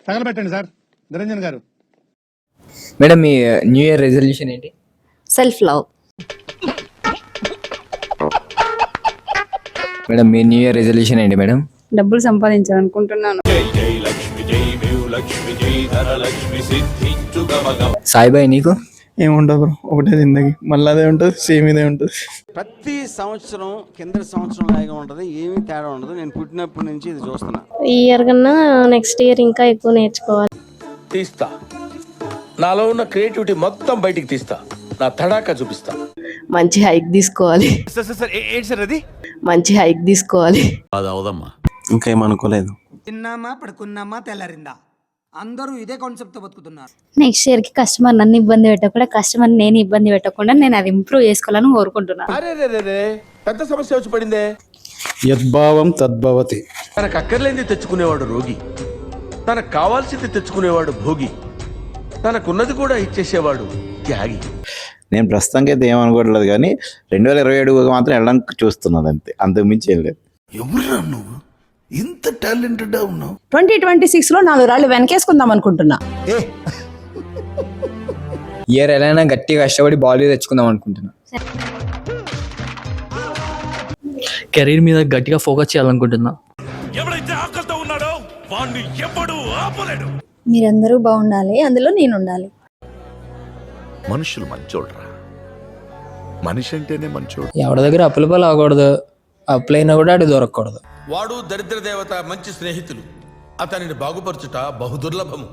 తగలబెట్టండి sir Niranjan గారు. Madam మీ new year resolution ఏంటి? Self love. Madam మీ new year resolution ఏంటి madam? డబ్బులు సంపాదించాలనుకుంటున్నాను. సాయిబాయ్ నీకు? ఏముండదు బ్రో, ఒకటే జిందగీ, మళ్ళీ అదే ఉంటుంది, సేమ్ ఇదే ఉంటుంది. ప్రతి సంవత్సరం కింద సంవత్సరం లాగా ఉంటుంది, ఏమీ తేడా ఉండదు. నేను పుట్టినప్పటి నుంచి ఇది చూస్తున్నా. ఈ ఇయర్ కన్నా నెక్స్ట్ ఇయర్ ఇంకా ఎక్కువ నేర్చుకోవాలి. తీస్తా, నాలో ఉన్న క్రియేటివిటీ మొత్తం బయటికి తీస్తా, నా తడాకా చూపిస్తా. మంచి హైక్ తీసుకోవాలి. మంచి హైక్ తీసుకోవాలి. అది అవదమ్మా. ఇంకేమనుకోలేదు. తిన్నామా పడుకున్నామా తెల్లారిందా, అందరూ ఇదే కాన్సెప్ట్ తో బతుకుతున్నారు. నెక్స్ట్ ఇయర్ కి కస్టమర్ నన్ను ఇబ్బంది పెట్టకుండా, కస్టమర్ నేను ఇబ్బంది పెట్టకుండా నేను అది ఇంప్రూవ్ చేసుకోవాలని కోరుకుంటున్నాను. అరే పెద్ద సమస్య వచ్చి పడిందే. యద్భావం తద్భవతి. తనకు అక్కర్లేంది తెచ్చుకునేవాడు రోగి, తనకు కావాల్సింది తెచ్చుకునేవాడు భోగి, తనకున్నది కూడా ఇచ్చేసేవాడు త్యాగి. నేను ప్రస్తుతానికి అయితే ఏమనుకోవట్లేదు, కానీ 2027 మాత్రం వెళ్ళడానికి చూస్తున్నాను అంతే, అంతకు మించి ఏం లేదు. ఎవరురా నువ్వు ఇంత టాలెంటెడ్ ఉన్నావు? 2026 4 రాళ్ళు వెనకేసుకుందాం అనుకుంటున్నా. ఇయర్ ఎలా గట్టిగా కష్టపడి బాడీ తెచ్చుకుందాం అనుకుంటున్నా. కెరీర్ మీద గట్టిగా ఫోకస్ చేయాలనుకుంటున్నా. మీరందరూ బాగుండాలి, అందులో నేను ఉండాలి. మనుషులు మంచోడ్రా, మనిషి అంటేనే మంచోడు. ఎవరి దగ్గర అప్పులపాలు అవ్వకూడదు, అప్పులైనా కూడా అటు దొరకకూడదు. వాడు దరిద్ర దేవత మంచి స్నేహితులు, అతనిని బాగుపరచుట బహుదుర్లభము.